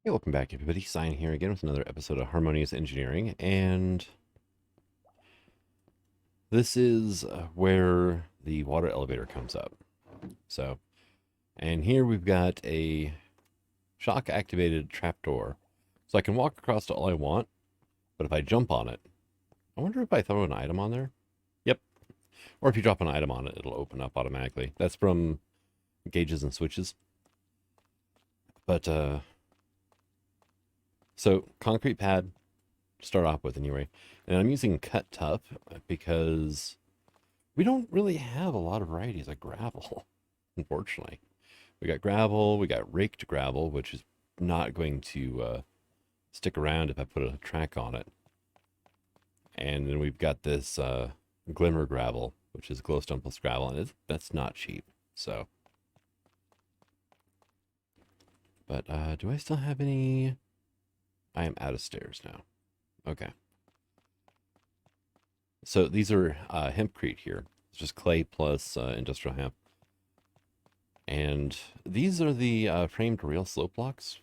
Hey, welcome back, everybody. Sign here again with another episode of Harmonious Engineering, and this is where the water elevator comes up. So, and here we've got a shock-activated trapdoor, so I can walk across to all I want, but if I jump on it, I wonder if I throw an item on there? Yep. Or if you drop an item on it, it'll open up automatically. That's from gauges and switches. But, so concrete pad, to start off with anyway. And I'm using cut tough because we don't really have a lot of varieties of gravel, unfortunately. We got gravel, we got raked gravel, which is not going to stick around if I put a track on it. And then we've got this glimmer gravel, which is glowstone plus gravel, and that's not cheap. So, but do I still have any? I am out of stairs now. Okay. So these are hempcrete here. It's just clay plus industrial hemp. And these are the framed rail slope blocks.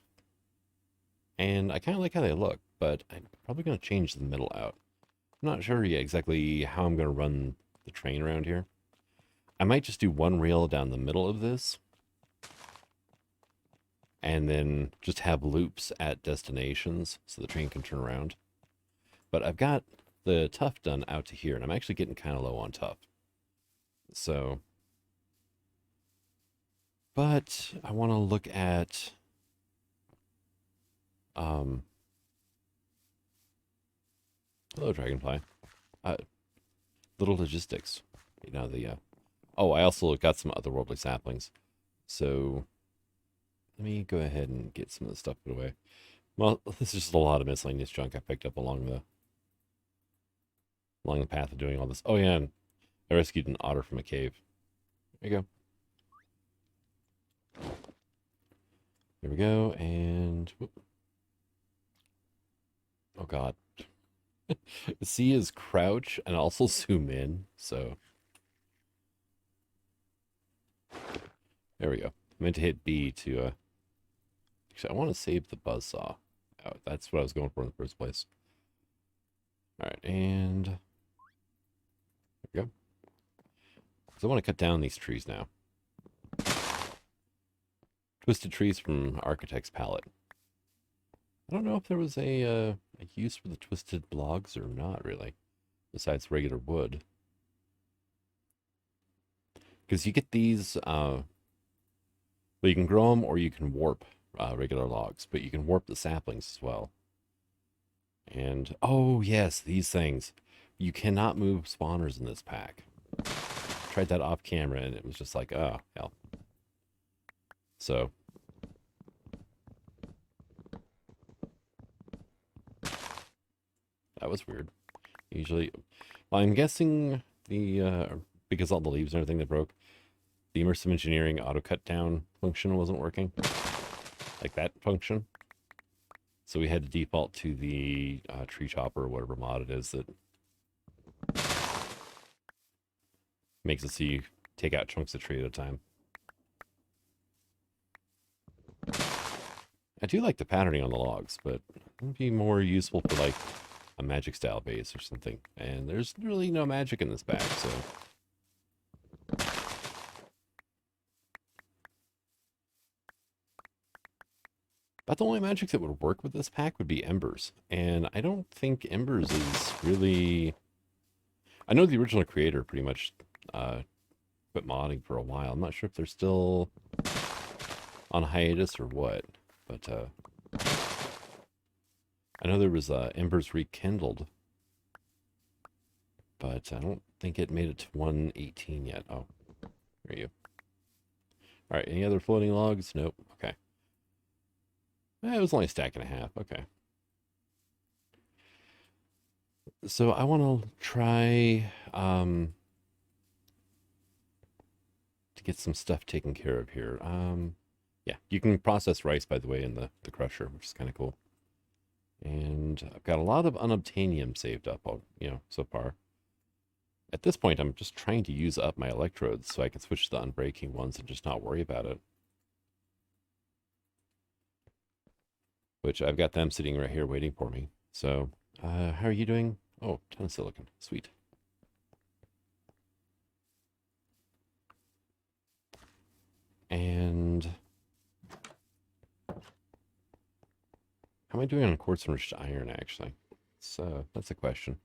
And I kind of like how they look, but I'm probably going to change the middle out. I'm not sure yet exactly how I'm going to run the train around here. I might just do one rail down the middle of this. And then just have loops at destinations so the train can turn around. But I've got the tough done out to here, and I'm actually getting kind of low on tough. So, but I want to look at hello, Dragonfly. Little logistics. You know, oh, I also got some otherworldly saplings. So let me go ahead and get some of the stuff put away. Well, this is just a lot of miscellaneous junk I picked up along the path of doing all this. Oh yeah, and I rescued an otter from a cave. There you go. There we go, and whoop. Oh god. C is crouch and also zoom in, so there we go. I meant to hit B to actually I want to save the buzzsaw. Oh, that's what I was going for in the first place. Alright, and there we go. Because I want to cut down these trees now. Twisted trees from Architect's Palette. I don't know if there was a use for the twisted logs or not, really, besides regular wood. Because you get these, well, you can grow them or you can warp regular logs, but you can warp the saplings as well. And, oh, yes, these things. You cannot move spawners in this pack. Tried that off camera and it was just like, oh, hell. So, that was weird. Usually, well, I'm guessing because all the leaves and everything that broke, the immersive engineering auto cut down function wasn't working. Like that function. So we had to default to the tree chopper or whatever mod it is that makes it so you take out chunks of tree at a time. I do like the patterning on the logs, but it would be more useful for like a magic style base or something. And there's really no magic in this bag, so. But the only magic that would work with this pack would be Embers. And I don't think Embers is really... I know the original creator pretty much quit modding for a while. I'm not sure if they're still on hiatus or what. But I know there was Embers Rekindled. But I don't think it made it to 118 yet. Oh, there you. All right, any other floating logs? Nope. Okay. It was only a stack and a half. Okay. So I want to try to get some stuff taken care of here. Yeah, you can process rice, by the way, in the crusher, which is kind of cool. And I've got a lot of unobtainium saved up, so far. At this point, I'm just trying to use up my electrodes so I can switch to the unbreaking ones and just not worry about it. which I've got them sitting right here waiting for me. So, how are you doing? Oh, ton of silicon. Sweet. And how am I doing on quartz enriched iron, actually? So that's a question.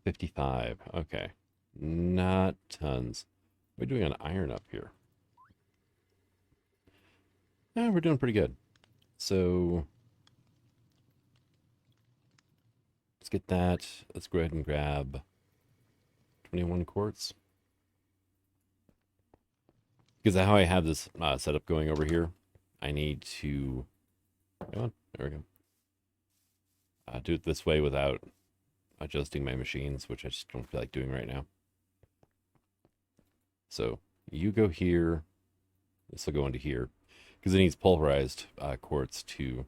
55. Okay. Not tons. What are we doing on iron up here? Yeah, we're doing pretty good. So let's get that. Let's go ahead and grab 21 quartz. Because how I have this setup going over here, I need to... Come on, there we go. Do it this way without adjusting my machines, which I just don't feel like doing right now. So you go here. This will go into here. Because it needs pulverized quartz to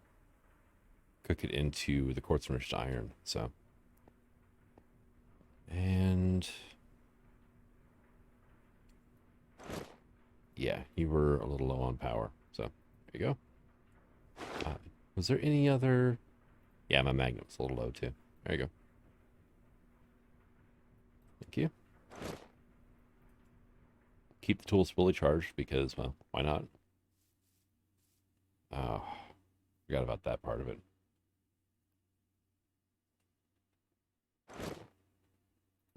cook it into the quartz enriched iron. So, and yeah, you were a little low on power. So there you go. Was there any other? Yeah, my magnet's a little low too. There you go. Thank you. Keep the tools fully charged because, well, why not? Oh, forgot about that part of it.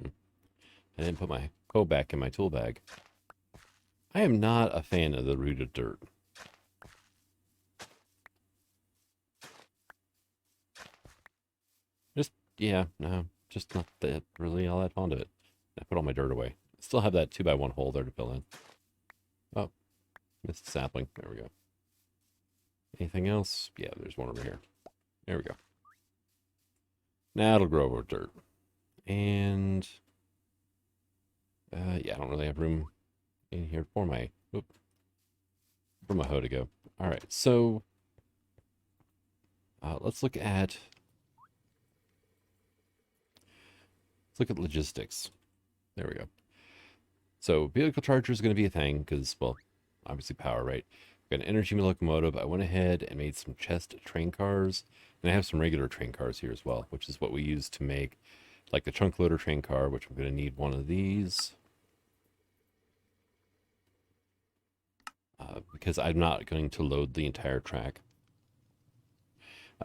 I didn't put my coal back in my tool bag. I am not a fan of the rooted dirt. Just, yeah, no, just not that really all that fond of it. I put all my dirt away. I still have that 2x1 hole there to fill in. Oh, missed the sapling. There we go. Anything else? Yeah, there's one over here. There we go. Now it'll grow over dirt. And yeah, I don't really have room in here for my hoe to go. All right, so let's look at logistics. There we go. So vehicle charger is going to be a thing because, well, obviously power, right? Got an energy locomotive. I went ahead and made some chest train cars, and I have some regular train cars here as well, which is what we use to make like the chunk loader train car, which I'm going to need one of these. Because I'm not going to load the entire track.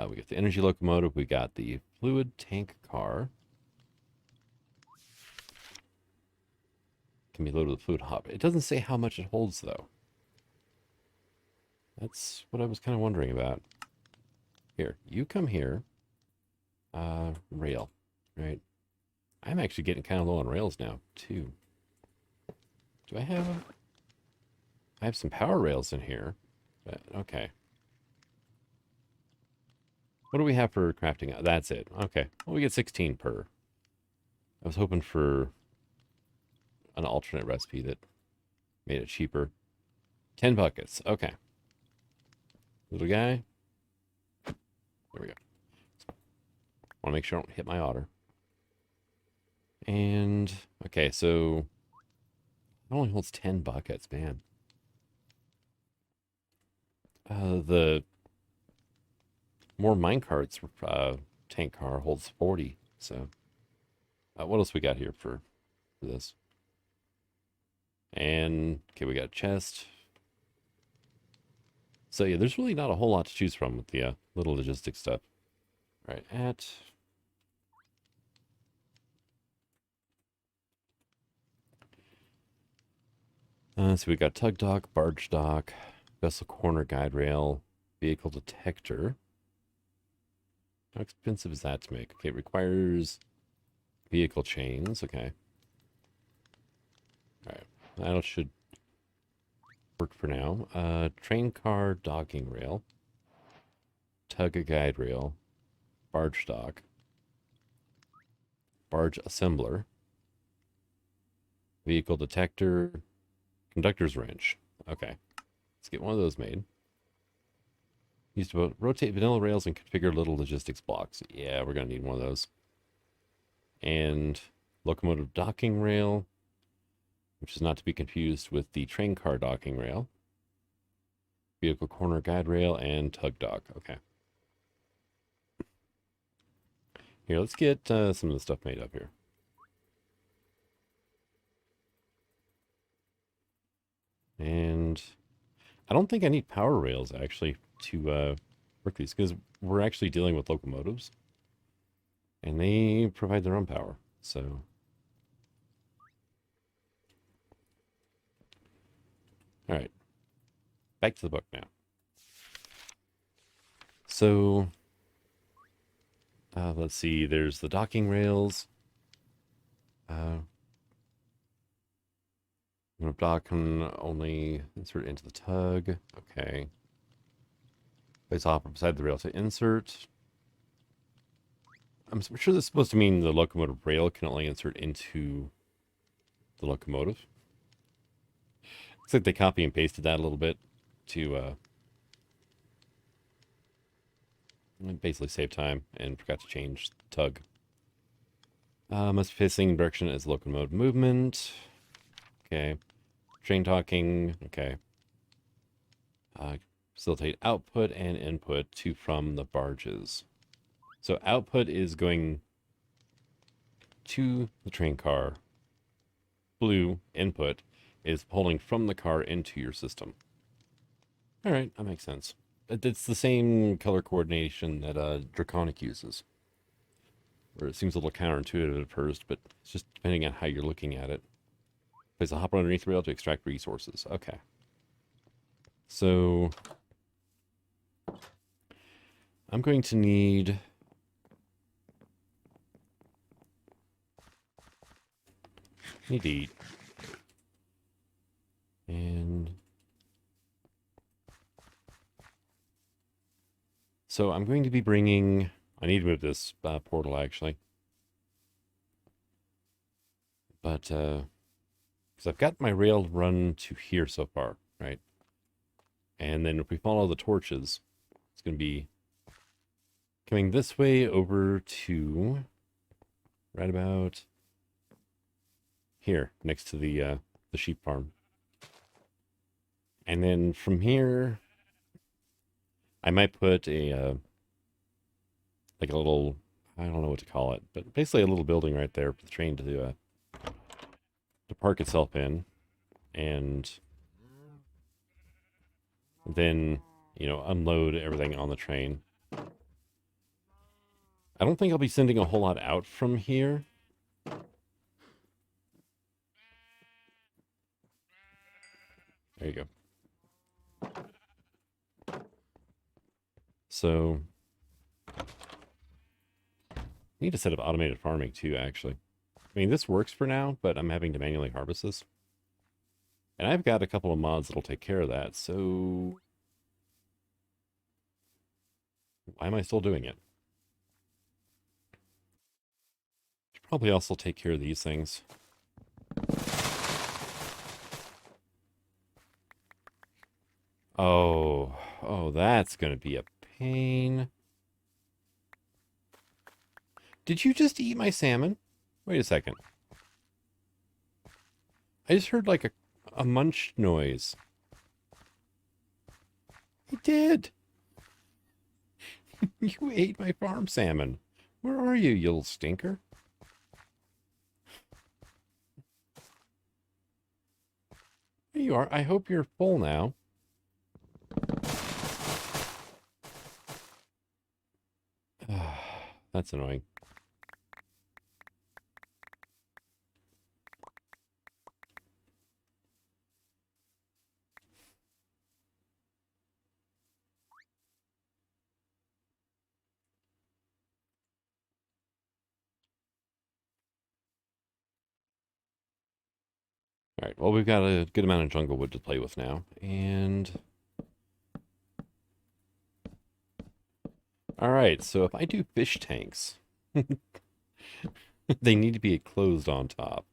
We got the energy locomotive. We got the fluid tank car. Can be loaded with fluid hop. It doesn't say how much it holds, though. That's what I was kind of wondering about. Here, you come here. Rail, right? I'm actually getting kind of low on rails now, too. Do I have... I have some power rails in here, but okay. What do we have for crafting? That's it. Okay. Well, we get 16 per. I was hoping for an alternate recipe that made it cheaper. 10 buckets. Okay. Little guy. There we go. Want to make sure I don't hit my otter. And, okay, so it only holds 10 buckets, man. The more minecarts tank car holds 40. So, what else we got here for this? And, okay, we got a chest. So, yeah, there's really not a whole lot to choose from with the little logistic stuff. All right, so we got tug dock, barge dock, vessel corner guide rail, vehicle detector. How expensive is that to make? Okay, it requires vehicle chains. Okay. All right, that should work for now. Train car docking rail, tug guide rail, barge dock, barge assembler, vehicle detector, conductor's wrench. Okay, let's get one of those made. Used to rotate vanilla rails and configure little logistics blocks. Yeah, we're going to need one of those. And locomotive docking rail, which is not to be confused with the train car docking rail. Vehicle corner guide rail and tug dock. Okay. Here, let's get some of the stuff made up here. And I don't think I need power rails, actually, to work these, because we're actually dealing with locomotives. And they provide their own power, so... Alright. Back to the book now. So... let's see, there's the docking rails. I'm going to dock and only insert into the tug. Okay. Place hopper beside the rail to insert. I'm sure this is supposed to mean the locomotive rail can only insert into the locomotive. Looks like they copy and pasted that a little bit to basically save time and forgot to change the tug. Must be facing direction as locomotive movement. Okay. Train docking. Okay. Facilitate output and input to from the barges. So output is going to the train car. Blue input is pulling from the car into your system. All right, that makes sense. It's the same color coordination that Draconic uses. Where it seems a little counterintuitive at first, but it's just depending on how you're looking at it. Place a hopper underneath the rail to extract resources. Okay. So I'm going to need to eat. And so I'm going to be bringing... I need to move this portal, actually. But, because I've got my rail run to here so far, right? And then if we follow the torches, it's going to be coming this way over to right about here, next to the sheep farm. And then from here, I might put a, like a little, I don't know what to call it, but basically a little building right there for the train to park itself in. And then, you know, unload everything on the train. I don't think I'll be sending a whole lot out from here. There you go. So, I need a set of automated farming too, actually. I mean, this works for now, but I'm having to manually harvest this. And I've got a couple of mods that'll take care of that, so... why am I still doing it? Should probably also take care of these things. Oh, that's gonna be a pain. Did you just eat my salmon? Wait a second. I just heard like a munch noise. I did. You ate my farm salmon. Where are you, you little stinker? There you are. I hope you're full now. That's annoying. All right, well, we've got a good amount of jungle wood to play with now, and... all right, so if I do fish tanks, they need to be closed on top.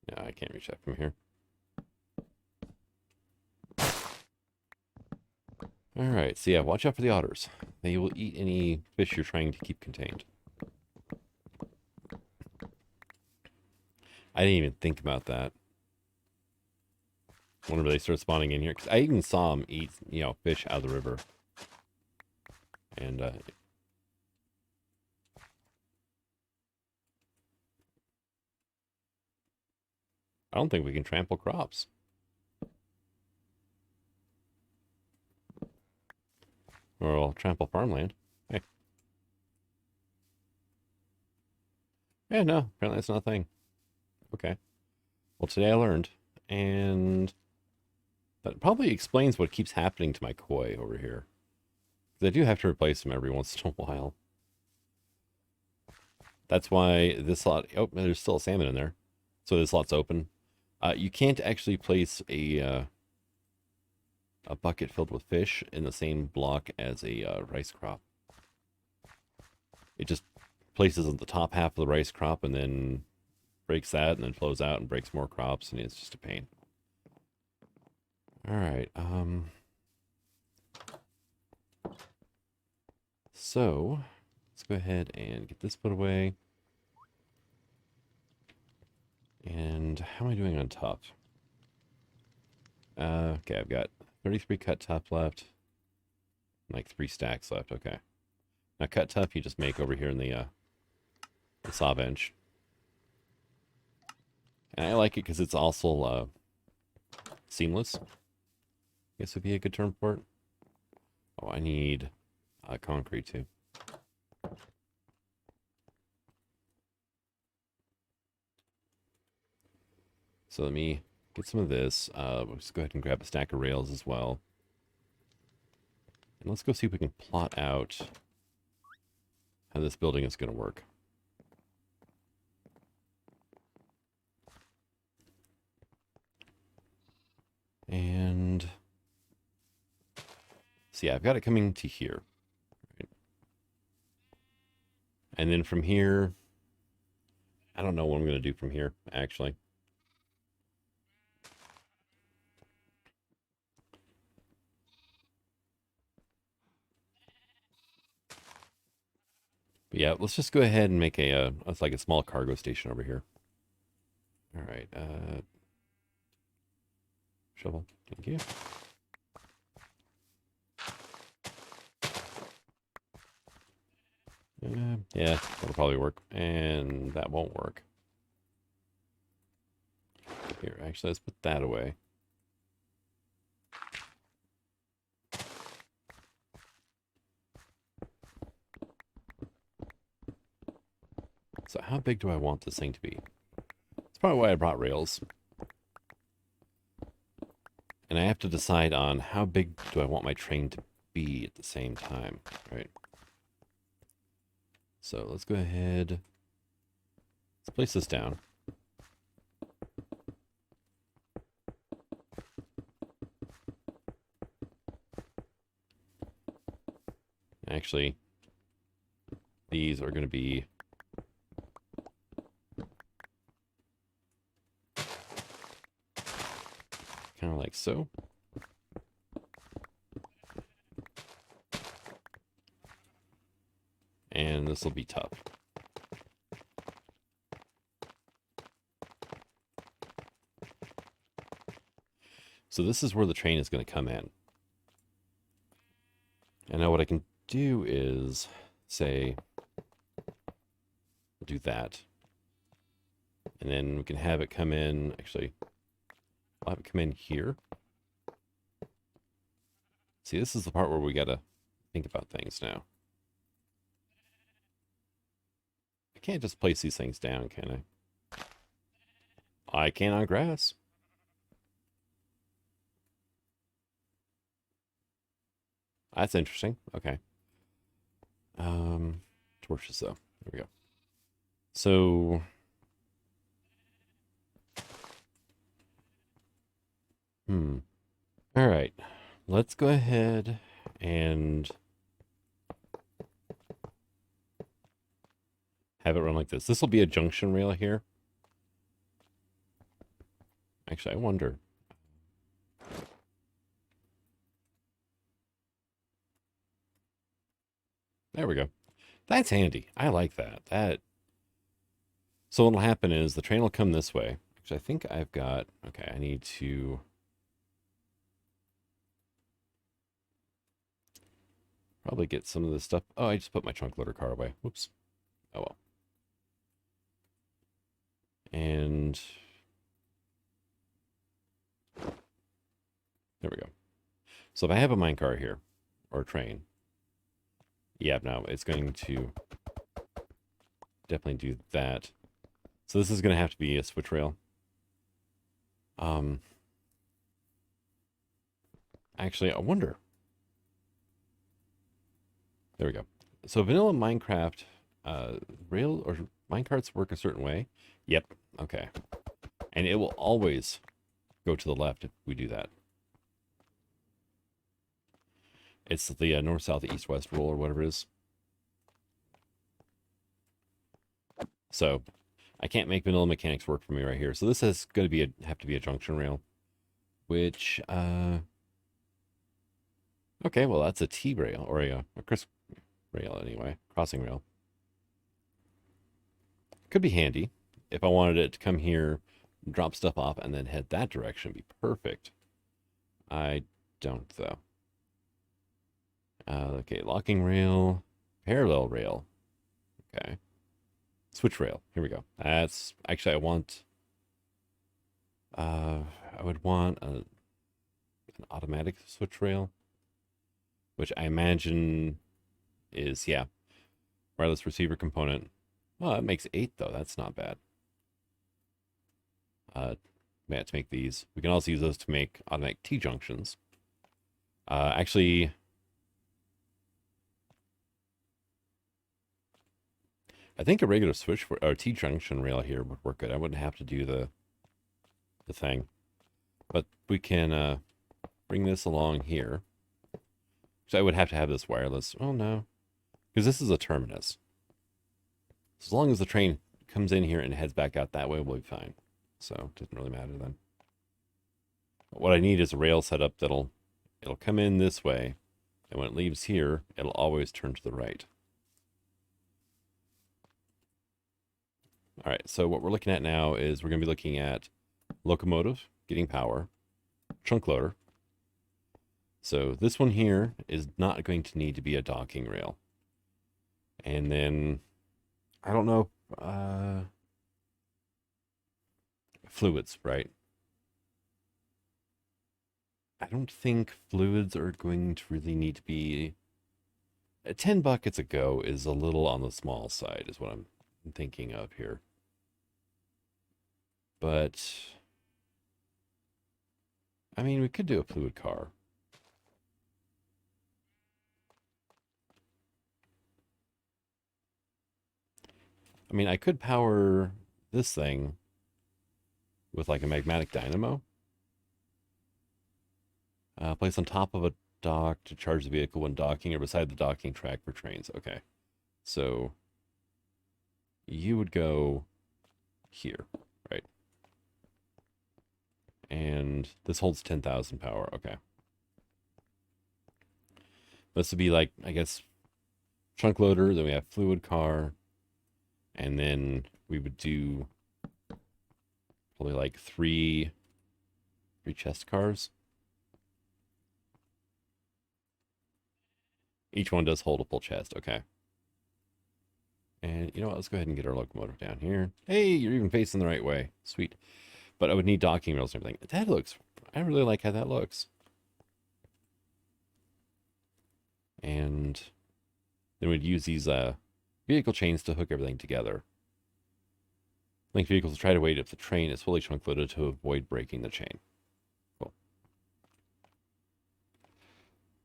No, I can't reach that from here. All right, so yeah, watch out for the otters. They will eat any fish you're trying to keep contained. I didn't even think about that. Whenever they start spawning in here, because I even saw them eat, you know, fish out of the river. And I don't think we can trample crops. Or we'll trample farmland. Hey. Yeah, no, apparently that's not a thing. Okay. Well, today I learned, and that probably explains what keeps happening to my koi over here. Because I do have to replace them every once in a while. That's why this lot... Oh, there's still a salmon in there. So this lot's open. You can't actually place a bucket filled with fish in the same block as a rice crop. It just places at the top half of the rice crop and then breaks that and then flows out and breaks more crops, and it's just a pain. All right. So let's go ahead and get this put away. And how am I doing on top? Okay, I've got 33 cut top left. Like 3 stacks left. Okay. Now cut tough you just make over here in the saw bench. And I like it because it's also seamless. I guess would be a good term for it. Oh, I need concrete too. So let me get some of this. Let's go ahead and grab a stack of rails as well. And let's go see if we can plot out how this building is going to work. And see, I've got it coming to here. Right? And then from here, I don't know what I'm going to do from here, actually. But yeah, let's just go ahead and make it's like a small cargo station over here. All right, shovel, thank you. Yeah, that'll probably work, and that won't work. Here, actually, let's put that away. So how big do I want this thing to be? That's probably why I brought rails. And I have to decide on how big do I want my train to be at the same time, right? So let's go ahead. Let's place this down. Actually, these are going to be kind of like so. And this will be tough. So this is where the train is going to come in. And now what I can do is say, we'll do that. And then we can have it come in, actually, I'll have it come in here. See, this is the part where we got to think about things now. I can't just place these things down, can I? I can on grass. That's interesting. Okay. Torches, though. There we go. So... All right. Let's go ahead and have it run like this. This will be a junction rail here. Actually, I wonder. There we go. That's handy. I like that. So what'll happen is the train will come this way. Actually, I think I've got... Okay, I need to... probably get some of this stuff. Oh, I just put my trunk loader car away. Whoops. Oh well. And there we go. So if I have a minecart here, or a train, yeah, no, it's going to definitely do that. So this is going to have to be a switch rail. Actually, I wonder. There we go. So vanilla Minecraft, rail or minecarts work a certain way. Yep. Okay. And it will always go to the left if we do that. It's the north, south, east, west rule or whatever it is. So I can't make vanilla mechanics work for me right here. So this is going to be have to be a junction rail, which okay, well that's a T rail or a crisp rail anyway, crossing rail. Could be handy if I wanted it to come here, drop stuff off, and then head that direction. Be perfect. I don't though. Okay, locking rail, parallel rail. Okay. Switch rail. Here we go. That's actually I would want an automatic switch rail, which I imagine is, yeah, wireless receiver component. Well, that makes 8 though. That's not bad. We have to make these. We can also use those to make automatic T-junctions. Actually, I think a regular switch or T-junction rail here would work good. I wouldn't have to do the thing. But we can bring this along here. So I would have to have this wireless. Oh, no. Because this is a terminus. So as long as the train comes in here and heads back out that way, we'll be fine. So it doesn't really matter then. But what I need is a rail setup it'll come in this way. And when it leaves here, it'll always turn to the right. All right, so what we're looking at now is we're going to be looking at locomotive, getting power, trunk loader. So this one here is not going to need to be a docking rail. And then, I don't know, fluids, right? I don't think fluids are going to really need to be... 10 buckets a go is a little on the small side, is what I'm thinking of here. But, I mean, we could do a fluid car. I mean, I could power this thing with like a magmatic dynamo. Place on top of a dock to charge the vehicle when docking or beside the docking track for trains. Okay. So you would go here, right? And this holds 10,000 power. Okay. This would be like, I guess, trunk loader. Then we have fluid car. And then we would do probably like three chest cars. Each one does hold a full chest. Okay. And you know what? Let's go ahead and get our locomotive down here. Hey, you're even facing the right way. Sweet. But I would need docking rails and everything. That looks... I really like how that looks. And then we'd use these vehicle chains to hook everything together. Linked vehicles will try to wait if the train is fully trunk loaded to avoid breaking the chain. Cool.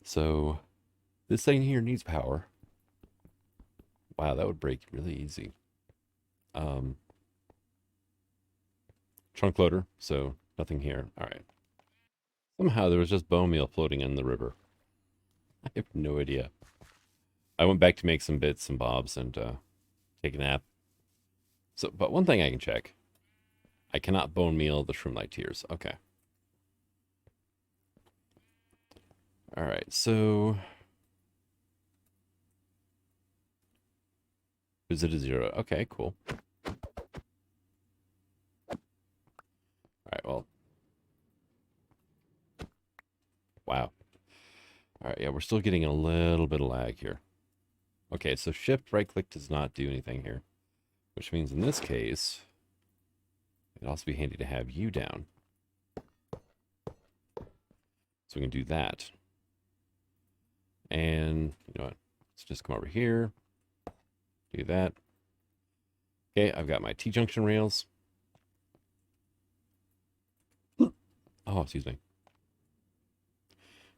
So this thing here needs power. Wow, that would break really easy. Trunk loader, so nothing here. All right. Somehow there was just bone meal floating in the river. I have no idea. I went back to make some bits and bobs and take a nap. So, but one thing I can check. I cannot bone meal the shroom light tears. Okay. All right, so... Is it a 0? Okay, cool. All right, well... Wow. All right, yeah, we're still getting a little bit of lag here. Okay, so shift right click does not do anything here, which means in this case, it'd also be handy to have you down. So we can do that. And you know what? Let's just come over here, do that. Okay, I've got my T-junction rails. Oh, excuse me.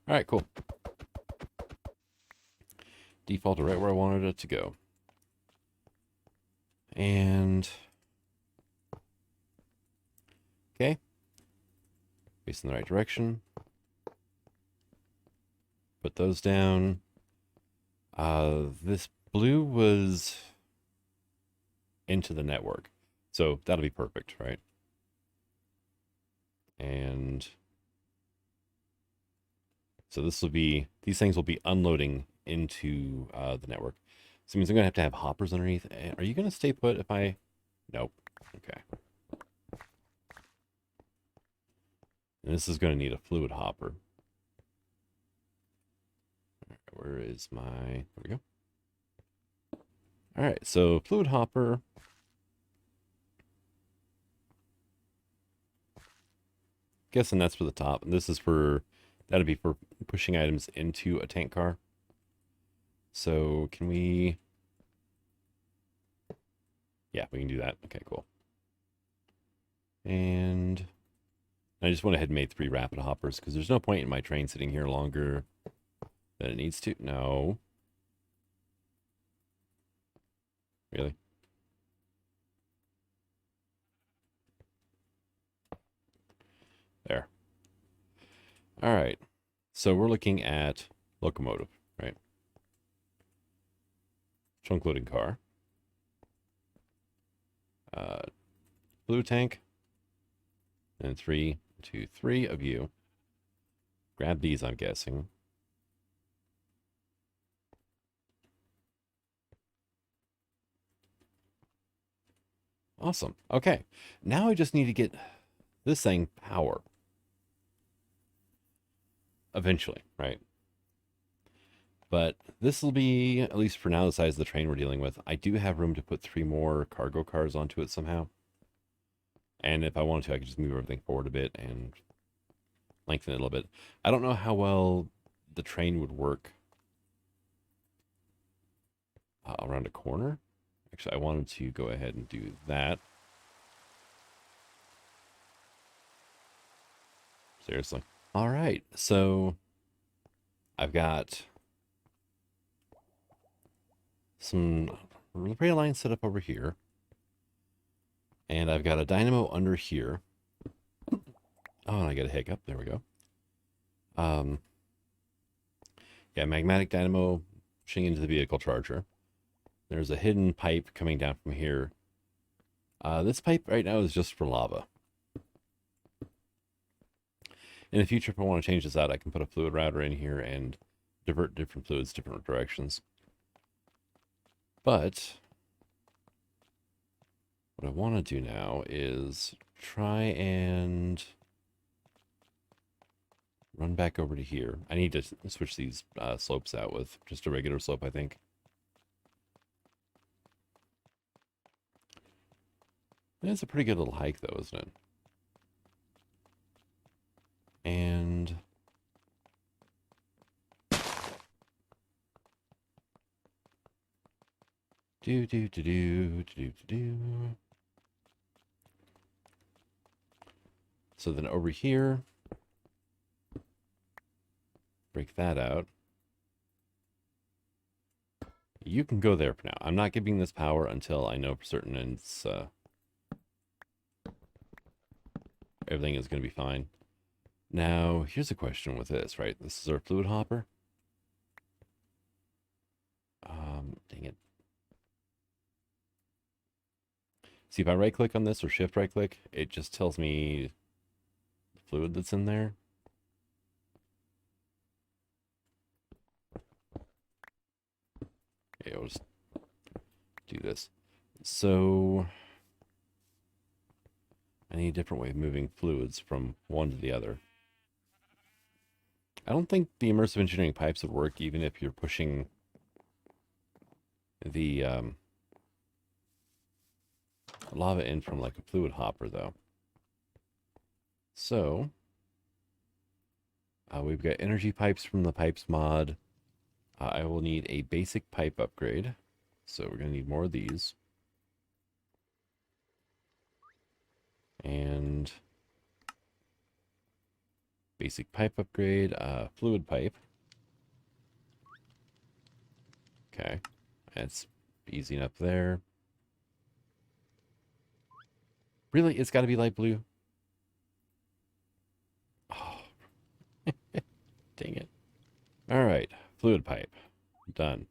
All right, cool. Defaulted right where I wanted it to go. And okay, facing the right direction. Put those down. This blue was into the network, so that'll be perfect, right? And so this will be, these things will be unloading into the network. So it means I'm gonna have to have hoppers underneath. Are you gonna stay put if I? Nope. Okay. And this is gonna need a fluid hopper. Where is my, there we go. All right, so fluid hopper. Guessing that's for the top. And this is for, that'd be for pushing items into a tank car. So can we, yeah, we can do that. Okay, cool. And I just went ahead and made 3 rapid hoppers because there's no point in my train sitting here longer than it needs to. No. Really? There. All right. So we're looking at locomotive, right? Trunk loading car. Blue tank. And 3, 2, 3 of you. Grab these, I'm guessing. Awesome. Okay. Now I just need to get this thing power. Eventually, right? But this will be, at least for now, the size of the train we're dealing with. I do have room to put 3 more cargo cars onto it somehow. And if I wanted to, I could just move everything forward a bit and lengthen it a little bit. I don't know how well the train would work around a corner. Actually, I wanted to go ahead and do that. Seriously. All right, so I've got some rail lines set up over here. And I've got a dynamo under here. Oh, and I got a hiccup. There we go. Yeah, magmatic dynamo pushing into the vehicle charger. There's a hidden pipe coming down from here. This pipe right now is just for lava. In the future, if I want to change this out, I can put a fluid router in here and divert different fluids different directions. But what I want to do now is try and run back over to here. I need to switch these slopes out with just a regular slope, I think. It's a pretty good little hike, though, isn't it? And So then over here, break that out. You can go there for now. I'm not giving this power until I know for certain it's everything is going to be fine. Now, here's a question with this, right? This is our fluid hopper. Dang it. See, if I right click on this or shift right click, it just tells me the fluid that's in there. Okay, I'll just do this. So I need a different way of moving fluids from one to the other. I don't think the immersive engineering pipes would work even if you're pushing the lava in from like a fluid hopper, though. So, we've got energy pipes from the pipes mod. I will need a basic pipe upgrade. So we're going to need more of these. And basic pipe upgrade, fluid pipe. Okay, that's easy enough there. Really? It's got to be light blue? Oh, dang it. All right, fluid pipe. Done.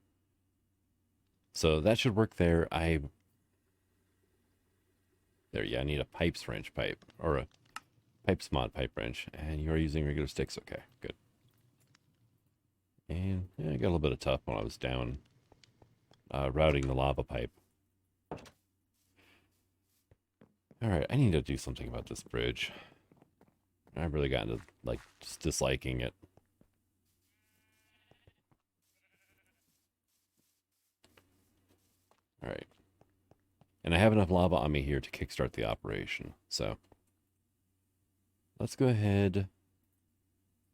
So that should work there. There, yeah, I need a pipes wrench pipe, or a pipes mod pipe wrench. And you are using regular sticks. Okay, good. And yeah, I got a little bit of tough when I was down routing the lava pipe. All right, I need to do something about this bridge. I've really gotten to, like, just disliking it. All right. And I have enough lava on me here to kickstart the operation. So let's go ahead,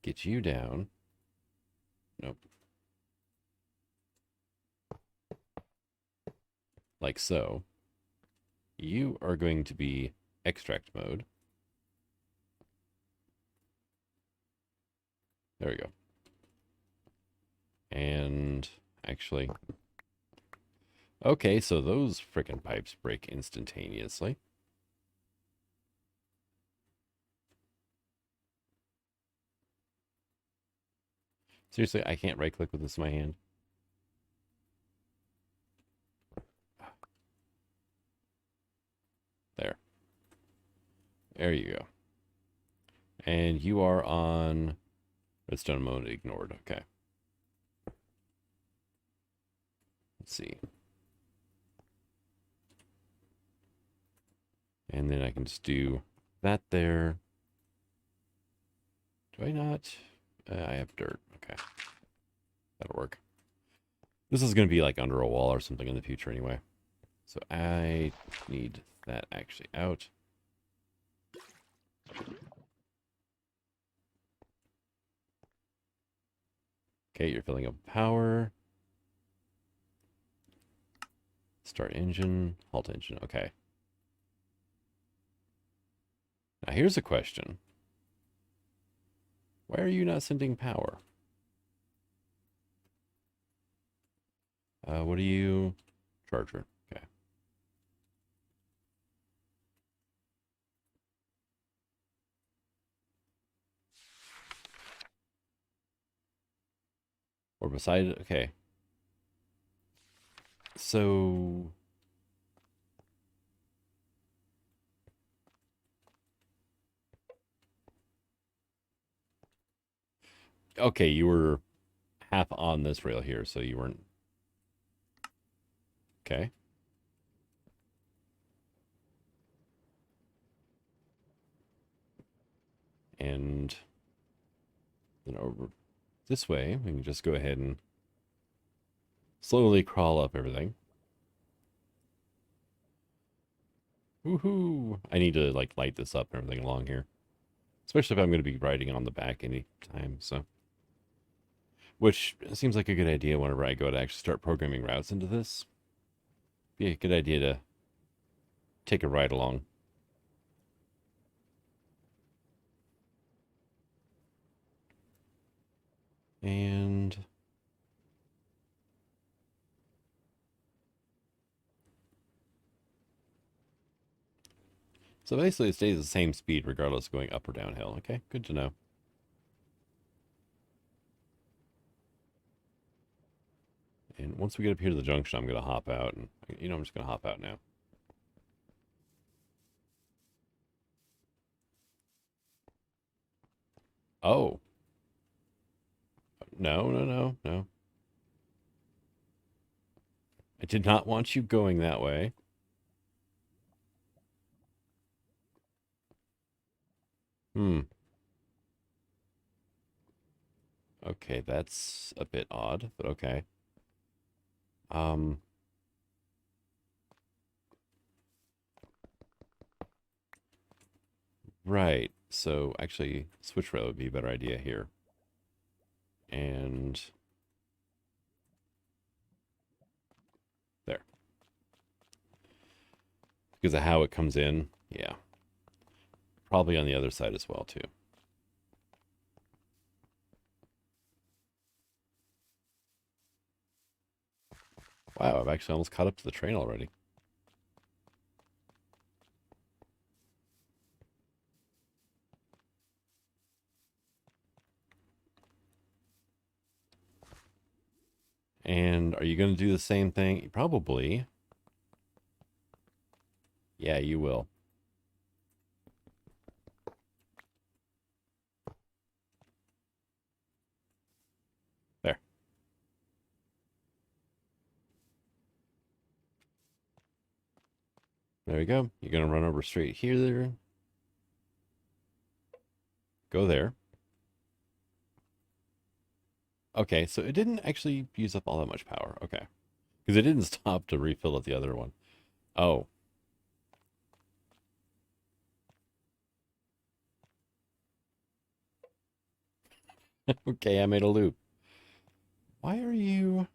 get you down. Nope. Like so. You are going to be extract mode. There we go. And actually, okay, so those frickin' pipes break instantaneously. Seriously, I can't right click with this in my hand. There. There you go. And you are on redstone mode ignored. Okay. Let's see. And then I can just do that there. Do I not? I have dirt. Okay. That'll work. This is going to be like under a wall or something in the future anyway. So I need that actually out. Okay, you're filling up power. Start engine, halt engine. Okay. Now here's a question. Why are you not sending power? What are you? Charger. Okay. Or beside it. Okay. So okay, you were half on this rail here, so you weren't. Okay. And then over this way, we can just go ahead and slowly crawl up everything. Woohoo! I need to like light this up and everything along here. Especially if I'm going to be riding on the back anytime, so. Which seems like a good idea whenever I go to actually start programming routes into this. Be a good idea to take a ride along. And so basically it stays the same speed regardless of going up or downhill. Okay, good to know. And once we get up here to the junction, I'm going to hop out. And, I'm just going to hop out now. Oh. No, no, no, no. I did not want you going that way. Hmm. Okay, that's a bit odd, but okay. Um, right. So actually, switch rail would be a better idea here. And there. Because of how it comes in, yeah. Probably on the other side as well, too. Wow, I've actually almost caught up to the train already. And are you going to do the same thing? Probably. Yeah, you will. There. There we go. You're going to run over straight here. There. Go there. Okay, so it didn't actually use up all that much power. Okay. Because it didn't stop to refill at the other one. Oh. Okay, I made a loop. Why are you...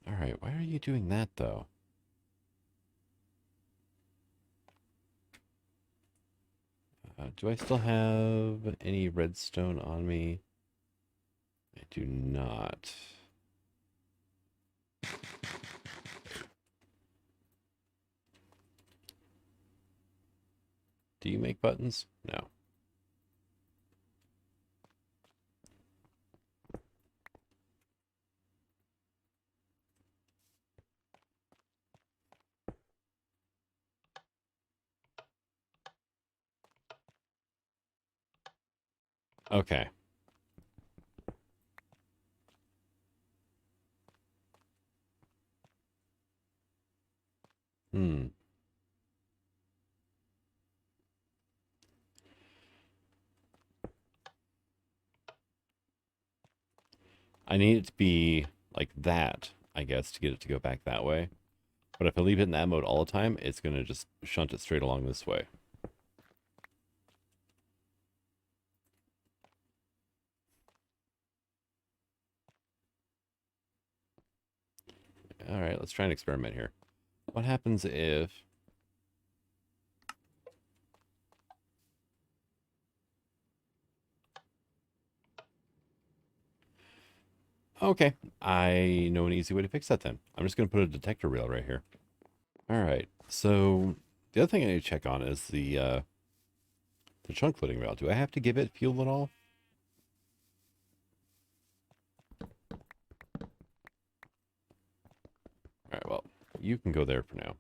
All right, why are you doing that, though? Do I still have any redstone on me? I do not. Do you make buttons? No. Okay. Hmm. I need it to be like that, I guess, to get it to go back that way. But if I leave it in that mode all the time, it's going to just shunt it straight along this way. All right, let's try an experiment here. What happens if... Okay, I know an easy way to fix that then. I'm just going to put a detector rail right here. All right, so the other thing I need to check on is the chunk loading rail. Do I have to give it fuel at all? All right, well, you can go there for now.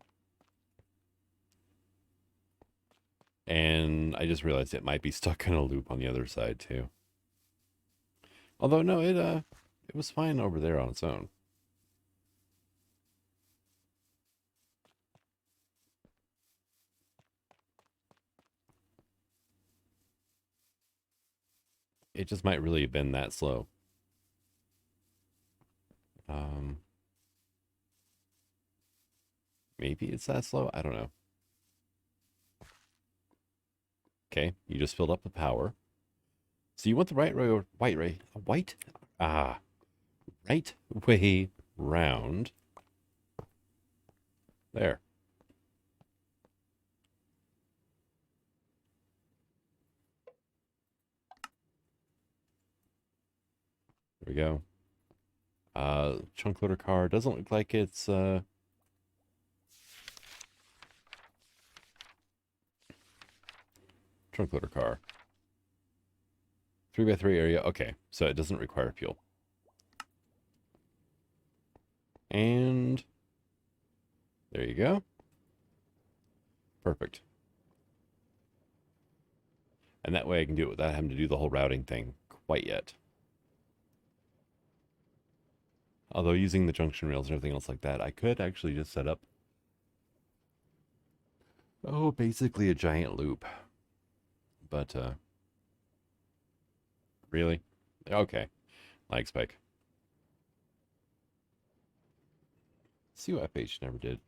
And I just realized it might be stuck in a loop on the other side too. Although no, it was fine over there on its own. It just might really have been that slow. Um, Maybe it's that slow. I don't know. Okay, you just filled up the power. So you want the right right way round. There. There we go. Chunk loader car doesn't look like it's trunk loader car. 3x3 area. Okay, so it doesn't require fuel. And there you go. Perfect. And that way I can do it without having to do the whole routing thing quite yet. Although using the junction rails and everything else like that, I could actually just set up, oh, basically a giant loop. But, really? Okay. Lag spike. See what FH never did.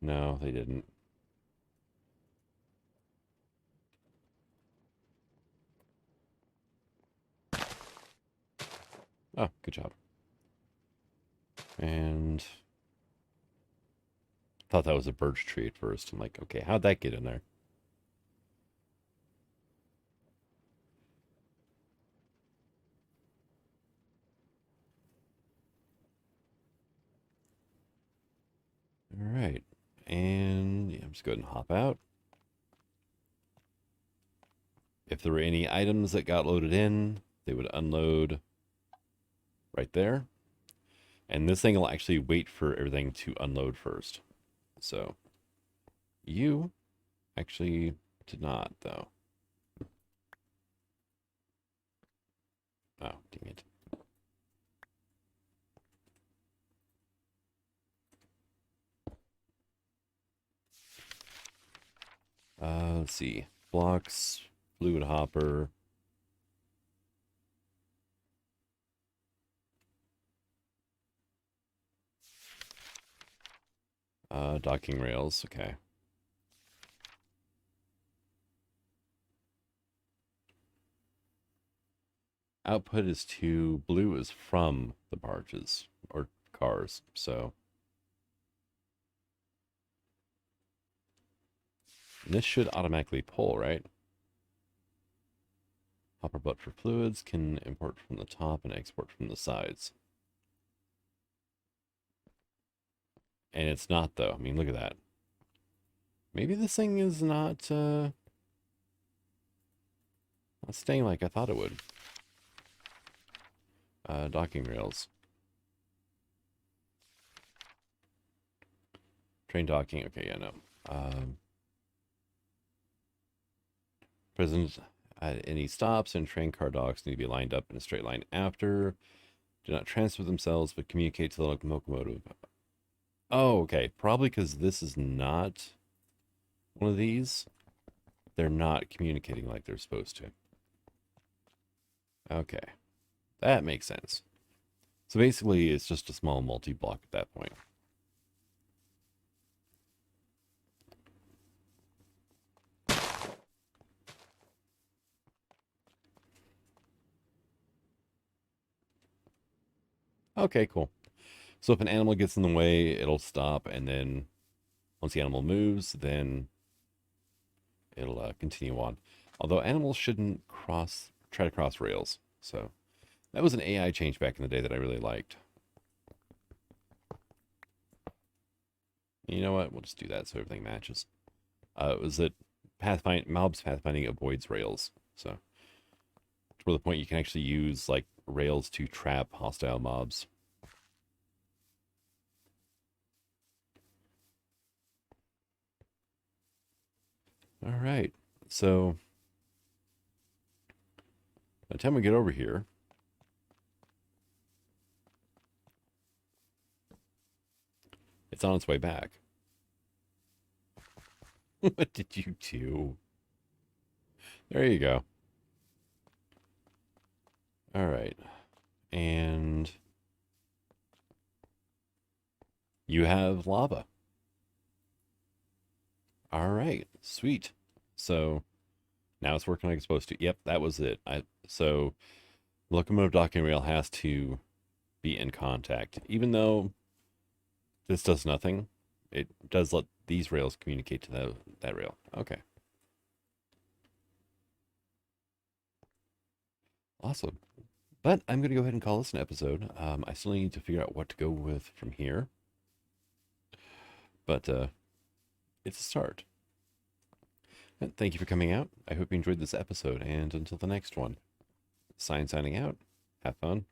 No, they didn't. Oh, good job. And thought that was a birch tree at first. I'm like, okay, how'd that get in there? All right. And yeah, I'm just going to hop out. If there were any items that got loaded in, they would unload right there. And this thing will actually wait for everything to unload first. So you actually did not, though. Oh, dang it. Let's see. Blocks, fluid hopper. Docking rails, okay. Output is to, blue is from the barges or cars, so. And this should automatically pull, right? Hopper butt for fluids can import from the top and export from the sides. And it's not, though. I mean, look at that. Maybe this thing is not staying like I thought it would. Docking rails. Train docking. Okay, yeah, no. Present at any stops and train car docks need to be lined up in a straight line after. Do not transfer themselves, but communicate to the locomotive. Oh, okay. Probably because this is not one of these. They're not communicating like they're supposed to. Okay. That makes sense. So basically, it's just a small multi-block at that point. Okay, cool. So if an animal gets in the way, it'll stop, and then once the animal moves, then it'll continue on. Although animals shouldn't try to cross rails. So that was an AI change back in the day that I really liked. You know what? We'll just do that so everything matches. It was that mobs pathfinding avoids rails. So to the point you can actually use like rails to trap hostile mobs. All right. So by the time we get over here, it's on its way back. What did you do? There you go. All right. And you have lava. All right. Sweet. So now it's working like it's supposed to. Yep, that was it. So locomotive docking rail has to be in contact. Even though this does nothing, it does let these rails communicate to that rail. Okay. Awesome. But I'm going to go ahead and call this an episode. I still need to figure out what to go with from here. But it's a start. And thank you for coming out. I hope you enjoyed this episode. And until the next one, signing out. Have fun.